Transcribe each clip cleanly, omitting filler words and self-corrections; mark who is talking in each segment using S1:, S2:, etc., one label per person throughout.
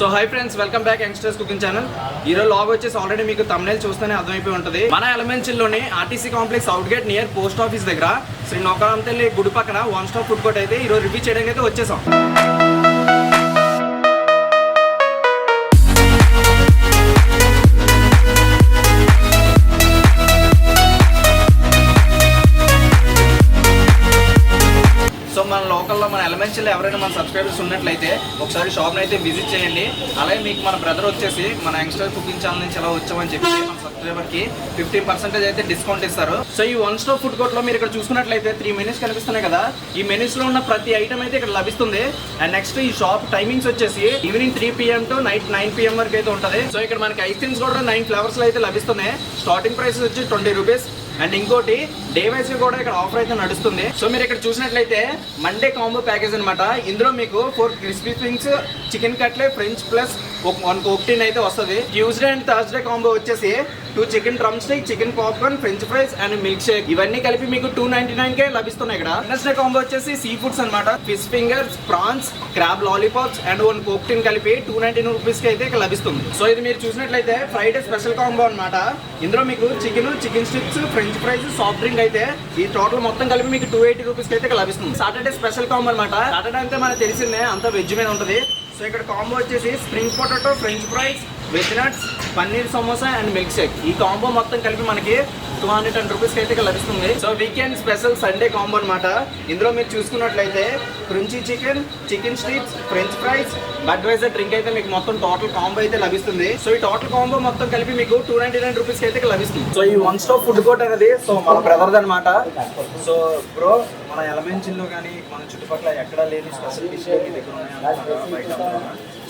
S1: So hi friends, welcome back youngsters cooking channel. ఈరోజు లాగ్ వచ్చేసి ఆల్రెడీ మీకు thumbnail చూస్తేనే అర్థమైపోయి ఉంటుంది. మన ఎలమెంట్స్లోని RTC complex out gate near post office దగ్గర శ్రీ నౌకారాంతల్లి గుడి పక్కన వన్ స్టాప్ ఫుడ్ కోర్ట్ అయితే ఈరోజు రివ్యూ చేయడానికి అయితే వచ్చేసాం. మన లోకల్లో మన ఎలిమెంట్స్లో ఎవరైనా మన సబ్స్క్రైబర్స్ ఉన్నట్లయితే ఒకసారి షాప్ని అయితే విజిట్ చేయండి. అలాగే మీకు మన బ్రదర్ వచ్చేసి మన యంగ్స్టర్ కుకింగ్ ఛానల్ నుంచి ఎలా వచ్చామని చెప్పి మన సబ్స్క్రైబర్కి 15% అయితే డిస్కౌంట్ ఇస్తారు. సో ఈ వన్ స్టాప్ ఫుడ్ కోర్ట్లో మీరు ఇక్కడ చూసుకున్నట్లయితే 3 మెనూస్ కనిపిస్తున్నాయి కదా. ఈ మెనూస్లో ఉన్న ప్రతి ఐటమ్ అయితే ఇక్కడ లభిస్తుంది. అండ్ నెక్స్ట్ ఈ షాప్ టైమింగ్స్ వచ్చేసి evening 3 PM to night 9 PM వరకు అయితే ఉంటుంది. సో ఇక్కడ మనకి ఐస్ క్రీమ్స్ కూడా 9 ఫ్లేవర్స్లో అయితే లభిస్తున్నాయి. స్టార్టింగ్ ప్రైస్ వచ్చి 20 రూపీస్. అండ్ ఇంకోటి డే వైజ్ కూడా ఇక్కడ ఆఫర్ అయితే నడుస్తుంది. సో మీరు ఇక్కడ చూసినట్లయితే మండే కాంబో ప్యాకేజ్ అనమాట. ఇందులో మీకు 4 crispy wings, chicken cutlet, french plus 1 coke tin అయితే వస్తుంది. ట్యూస్డే అండ్ థర్స్డే కాంబో వచ్చేసి 2 chicken drumstick, chicken popcorn, french fries and milkshake ఇవన్నీ కలిపి మీకు 299కే లభిస్తున్నాయి. ఇక్కడ వెడ్నెస్డే కాంబో వచ్చేసి సీ ఫుడ్స్ అనమాట. Fish fingers, prawns, crab lollipops and 1 coke tin కలిపి 299 రూపీస్కి అయితే ఇక్కడ లభిస్తుంది. సో ఇది మీరు చూసినట్లయితే ఫ్రైడే స్పెషల్ కాంబో అనమాట. ఇందులో మీకు chicken sticks, French fries, soft drink అయితే ఈ టోటల్ మొత్తం కలిపి మీకు 280 రూపీస్కి అయితే ఇక్కడ లభిస్తుంది. సాటర్డే స్పెషల్ కాంబో అనమాట. సాటర్డే అంటే మనకు తెలిసిందే అంతా వెజ్ మీద ఉంటుంది. సో ఇక్కడ కాంబో వచ్చేసి spring potato, French fries, veg nuts, paneer samosa and milk shake ఈ కాంబో మొత్తం కలిపి మనకి 210 రూపీస్కి అయితే లభిస్తుంది. So weekend special Sunday combo అనమాట. ఇందులో మీరు చూసుకున్నట్లయితే crunchy chicken, chicken strips, French fries, Budweiser drink అయితే మీకు మొత్తం టోటల్ కాంబో అయితే లభిస్తుంది. సో ఈ టోటల్ కాంబో మొత్తం కలిపి మీకు 299 రూపీస్కి అయితే లభిస్తుంది. సో ఈ వన్ స్టాప్ ఫుడ్ కోర్ట్ అనేది సో మన బ్రదర్ది అనమాట. సో బ్రో, మన ఎలమెంట్స్లో కానీ మన చుట్టుపక్కల ఎక్కడా లేని స్పెషల్ డిష్ దగ్గర ఉన్నాయి బయట.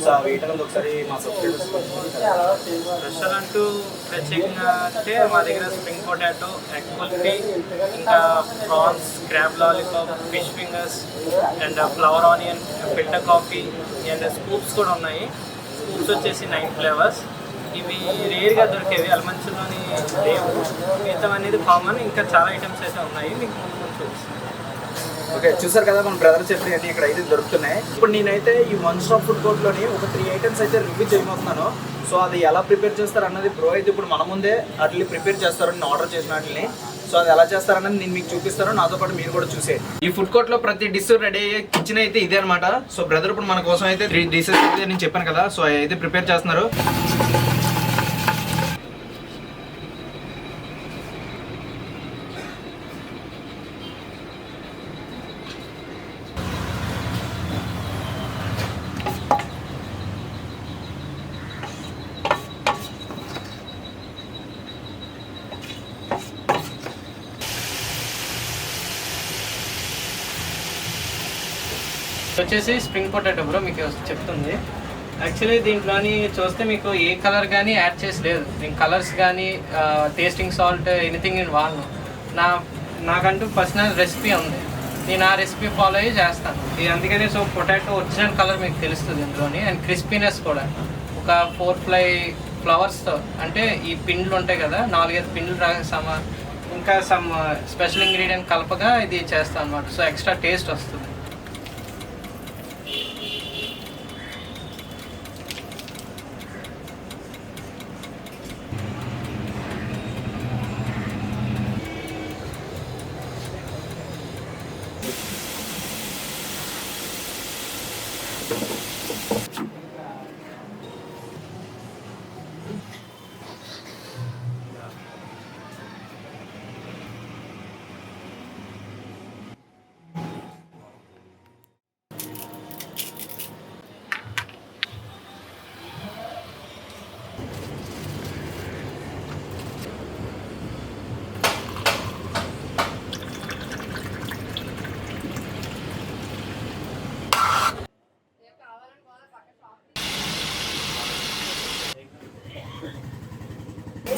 S1: సో వీటిలో ఒకసారి మా సబ్స్క్రైబర్స్
S2: స్పెషల్ అంటూ ప్రత్యేకంగా అంటే మా దగ్గర స్ప్రింగ్ పొటాటో, ఎగ్ కుల్ఫీ, ఇంకా prawns, crab lollipop, fish fingers and flower onion, filter coffee and scoops కూడా ఉన్నాయి. స్కూప్స్ వచ్చేసి 9 ఫ్లేవర్స్. ఇవి రేర్గా దొరికేవి, అల్మంచులోని లేవు. మిగతా అనేది కామన్. ఇంకా చాలా ఐటమ్స్ అయితే ఉన్నాయి, మీకు ముందు చూపిస్తాను.
S1: ఓకే, చూసారు కదా మన బ్రదర్ చెప్పి అన్ని ఇక్కడ అయితే దొరుకుతున్నాయి. ఇప్పుడు నేనైతే ఈ వన్ స్టాప్ ఫుడ్ కోర్ట్లోని ఒక 3 ఐటమ్స్ అయితే రివ్యూ చేయబోతున్నాను. సో అది ఎలా ప్రిపేర్ చేస్తారు అన్నది బ్రో అయితే ఇప్పుడు మన ముందే అట్లా ప్రిపేర్ చేస్తారు. నేను ఆర్డర్ చేసిన వాటిని సో అది ఎలా చేస్తారన్నది నేను మీకు చూపిస్తాను. నాతో పాటు మీరు కూడా చూసే. ఈ ఫుడ్ కోర్ట్లో ప్రతి డిష్ రెడీ అయ్యే కిచెన్ అయితే ఇదే అనమాట. సో బ్రదర్ ఇప్పుడు మన కోసం అయితే 3 డిషెస్ అయితే నేను చెప్పాను కదా, సో అయితే ప్రిపేర్ చేస్తున్నారు.
S2: వచ్చేసి స్ప్రింగ్ పొటాటో బ్రో మీకు చెప్తుంది. యాక్చువల్లీ దీంట్లోని చూస్తే మీకు ఏ కలర్ కానీ యాడ్ చేసి లేదు. నేను కలర్స్ కానీ టేస్టింగ్ సాల్ట్ ఎనీథింగ్ నేను వాడను. నాకంటూ పర్సనల్ రెసిపీ ఉంది, నేను ఆ రెసిపీ ఫాలో అయ్యి చేస్తాను. అందుకని సో పొటాటో ఒరిజినల్ కలర్ మీకు తెలుస్తుంది ఇందులోని. అండ్ క్రిస్పీనెస్ కూడా ఒక 4 ఫ్లవర్స్తో అంటే ఈ పిండ్లు ఉంటాయి కదా, 4-5 పిండ్లు ఇంకా సమ్ స్పెషల్ ఇంగ్రీడియంట్ కలపగా ఇది చేస్తాను అనమాట. సో ఎక్స్ట్రా టేస్ట్ వస్తుంది.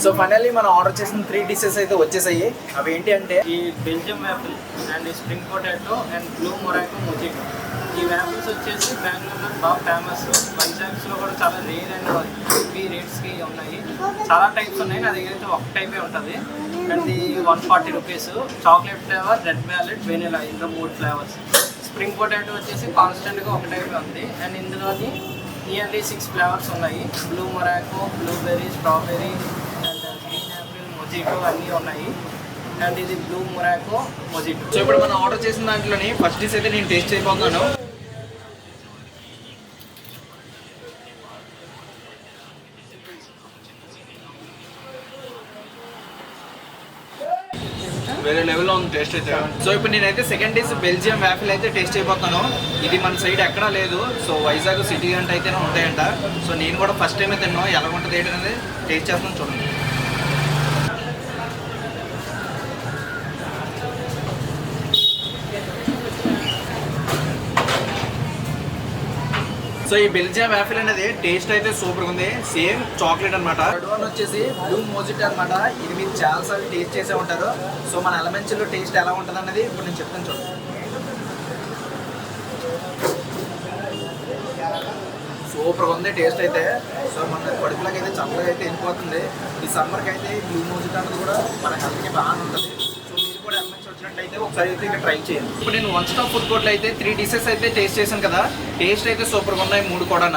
S1: సో ఫైనల్లీ మనం ఆర్డర్ చేసిన 3 డిషెస్ అయితే వచ్చేసాయి. అవి ఏంటి అంటే
S2: ఈ Belgium waffle and spring potato and blue Morocco mojito. ఈ వ్యాఫిల్స్ వచ్చేసి బెంగళూరులో బాగా ఫేమస్. వైజాగ్స్లో కూడా చాలా రేర్ అండ్ హెవీ రేట్స్కి ఉన్నాయి. చాలా టైప్స్ ఉన్నాయి, నా దగ్గర అయితే ఒక టైపే ఉంటుంది. And 140 rupees. Chocolate flavour, red velvet, vanilla, ఇందులో 3 ఫ్లేవర్స్. స్ప్రింగ్ పొటాటో వచ్చేసి కాన్స్టెంట్గా ఒక టైపే ఉంది. అండ్ ఇందులోని నియర్లీ 6 ఫ్లేవర్స్ ఉన్నాయి. Blue Morocco, blueberry, strawberry and green Apple, mojito అన్నీ ఉన్నాయి. అండ్ ఇది బ్లూ మొరాకో మొజిటో.
S1: సో ఇప్పుడు మనం ఆర్డర్ చేసిన దాంట్లోని ఫస్ట్ డిష్ అయితే నేను టేస్ట్ చేయబోతున్నాను. వేరే లెవెల్లో ఉంది టేస్ట్ అయితే. సో ఇప్పుడు నేనైతే సెకండ్ డిష్ బెల్జియం వ్యాఫిల్ అయితే టేస్ట్ చేయబోతున్నాను. ఇది మన సైడ్ ఎక్కడా లేదు. సో వైజాగ్ సిటీ అంటే అయితేనే ఉంటాయంట. సో నేను కూడా ఫస్ట్ టైం అయితే తిన్నాను. ఎలా ఉంటుంది ఏంటనేది టేస్ట్ చేస్తాను, చూడండి. సో ఈ బెల్జియం వ్యాఫిల్ అనేది టేస్ట్ అయితే సూపర్ ఉంది. సేమ్ చాక్లెట్ అనమాట. థర్డ్ వన్ వచ్చేసి బ్లూ మోజిటో అనమాట. ఇది మీరు చాలా సార్లు టేస్ట్ చేసే ఉంటారు. సో మన ఎలమెంట్స్లో టేస్ట్ ఎలా ఉంటుంది అన్నది ఇప్పుడు నేను చెప్తాను, చూడండి. సూపర్గా ఉంది టేస్ట్ అయితే. సో మన కడుపులోకి అయితే చల్లగా అయితే వెళ్ళిపోతుంది. ఈ సమ్మర్కి అయితే బ్లూ మోజిటో అనేది కూడా మన హెల్త్కి బాగానే ఉంటుంది. సో మీరు కూడా ఎలమెంట్స్ వచ్చినట్టయితే ఒకసారి అయితే ఇక్కడ ట్రై చేయండి. ఇప్పుడు నేను వన్ స్టాప్ ఫుడ్ కోర్ట్లో అయితే 3 డిషెస్ అయితే టేస్ట్ చేశాను కదా. టేస్ట్ అయితే సూపర్గా ఉన్నాయి 3 కూడా.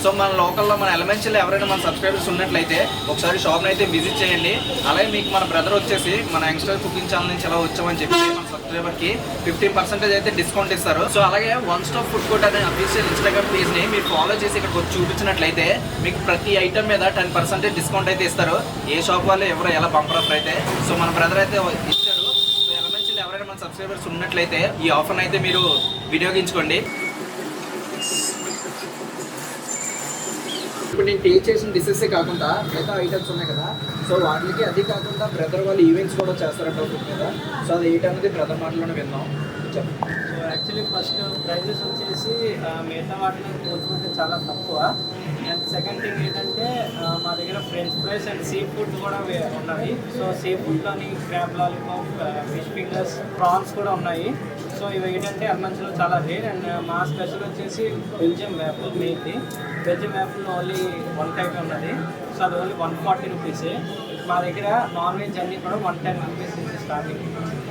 S1: సో మన లోకల్లో మన ఎలమెంట్స్లో ఎవరైనా మన సబ్స్క్రైబర్స్ ఉన్నట్లయితే ఒకసారి షాప్ని అయితే విజిట్ చేయండి. అలాగే మీకు మన బ్రదర్ వచ్చేసి మన యంగ్స్టర్ కుకింగ్ ఛానల్ నుంచి ఎలా వచ్చామని చెప్పి మన సబ్స్క్రైబర్కి 15% అయితే డిస్కౌంట్ ఇస్తారు. సో అలాగే వన్ స్టాప్ ఫుడ్ కోర్ట్ అనే అఫీషియల్ ఇన్స్టాగ్రామ్ పేజ్ని మీరు ఫాలో చేసి ఇక్కడికి వచ్చి చూపించినట్లయితే మీకు ప్రతి ఐటమ్ మీద 10% డిస్కౌంట్ అయితే ఇస్తారు. ఏ షాప్ వాళ్ళు ఎవరో ఎలా బంపర్ ఆఫర్ అయితే. సో మన బ్రదర్ అయితే ఇచ్చారు. సో ఎలమెంట్స్లో ఎవరైనా మన సబ్స్క్రైబర్స్ ఉన్నట్లయితే ఈ ఆఫర్ని అయితే మీరు వినియోగించుకోండి. ఇప్పుడు నేను టేస్ట్ చేసిన డిషెస్ కాకుండా మిగతా ఐటమ్స్ ఉన్నాయి కదా. సో వాటికి అది కాకుండా బ్రదర్ వాళ్ళు ఈవెంట్స్ కూడా చేస్తారంట ఫుడ్ మీద. సో అది ఏంటనేది బ్రదర్ మాటలోనే విన్నాం. చెప్పండి.
S2: సో యాక్చువల్లీ ఫస్ట్ ప్రైజెస్ వచ్చేసి మిగతా వాటిని పోల్చుకుంటే చాలా తక్కువ. అండ్ సెకండ్ థింగ్ ఏంటంటే మా దగ్గర french fries and seafood కూడా ఉన్నాయి. సో సీ ఫుడ్లోని crab lollipop, fish fingers, prawns కూడా ఉన్నాయి. సో ఇవి ఏంటంటే అల్మంచిలో చాలా రేర్. అండ్ మా స్పెషల్ వచ్చేసి బెల్జియం వ్యాఫిల్ మెయిన్ది. బెల్జియం వ్యాఫిల్ ఓన్లీ 1 టైప్ ఉన్నది. సో అది ఓన్లీ 140 రూపీసే. మా దగ్గర నాన్ వెజ్ అన్నీ కూడా 110 రూపీస్ నుంచి స్టార్టింగ్.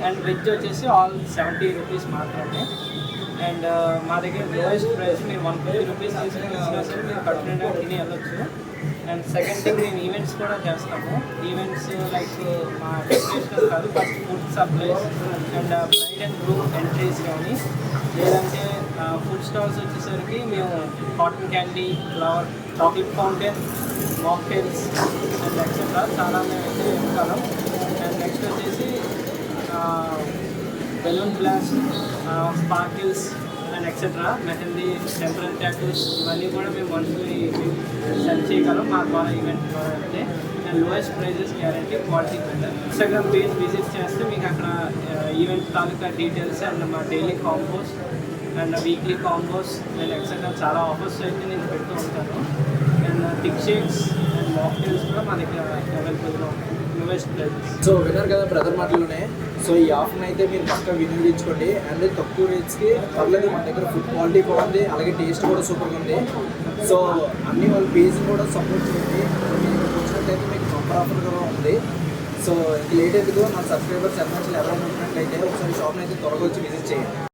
S2: అండ్ వెజ్ వచ్చేసి ఆల్ 70 రూపీస్ మాత్రమే. అండ్ మా దగ్గర లోయెస్ట్ ప్రైస్ మీరు 150 రూపీస్ తీసుకుని సరే మీరు కడుపున తిని వెళ్ళొచ్చు. అండ్ సెకండ్ థింగ్ మేము ఈవెంట్స్ కూడా చేస్తాము. ఈవెంట్స్ లైక్ మా డెకరేషన్ కాదు, first food supplies and bride and group entries కానీ, లేదంటే ఫుడ్ స్టాల్స్ వచ్చేసరికి మేము cotton candy, flower, chocolate fountain, mocktails and etcetera చాలా మేమైతే వెళ్తాం. అండ్ నెక్స్ట్ వచ్చేసి balloon blast, sparkles and etcetera, mehndi, temporal tattoos ఇవన్నీ కూడా మేము మంత్లీ సెల్ చేయగలం మా ద్వారా ఈవెంట్ ద్వారా అయితే. And lowest prices guarantee, quality better. Instagram page visit చేస్తే మీకు అక్కడ ఈవెంట్ తాలూకా డీటెయిల్స్ అండ్ మా daily combos and weekly combos and etcetera చాలా ఆఫర్స్ అయితే నేను పెడుతూ ఉంటాను. And thick shakes and mocktails కూడా మా దగ్గర అవైలబుల్గా ఉంటాయి. Lowest prices.
S1: సో విన్నారు కదా బ్రదర్ మాటలోనే. సో ఈ ఆఫర్ని అయితే మీరు పక్కా వినియోగించుకోండి. అండ్ తక్కువ రేట్స్కి పర్లేదు, మన దగ్గర ఫుడ్ క్వాలిటీ బాగుంది, అలాగే టేస్ట్ కూడా సూపర్గా ఉంది. సో అన్ని వాళ్ళ పేజ్ని కూడా సపోర్ట్ చేయండి. మీకు వచ్చినట్లయితే మీకు బంపర్ ఆఫర్ కూడా ఉంది. సో లేట్ ఎందుకు మన సబ్స్క్రైబర్స్ ఎలమెంట్స్లో ఎవరైనా ఉన్నట్లయితే ఒకసారి షాప్ని అయితే త్వరగా వచ్చి విజిట్ చేయండి.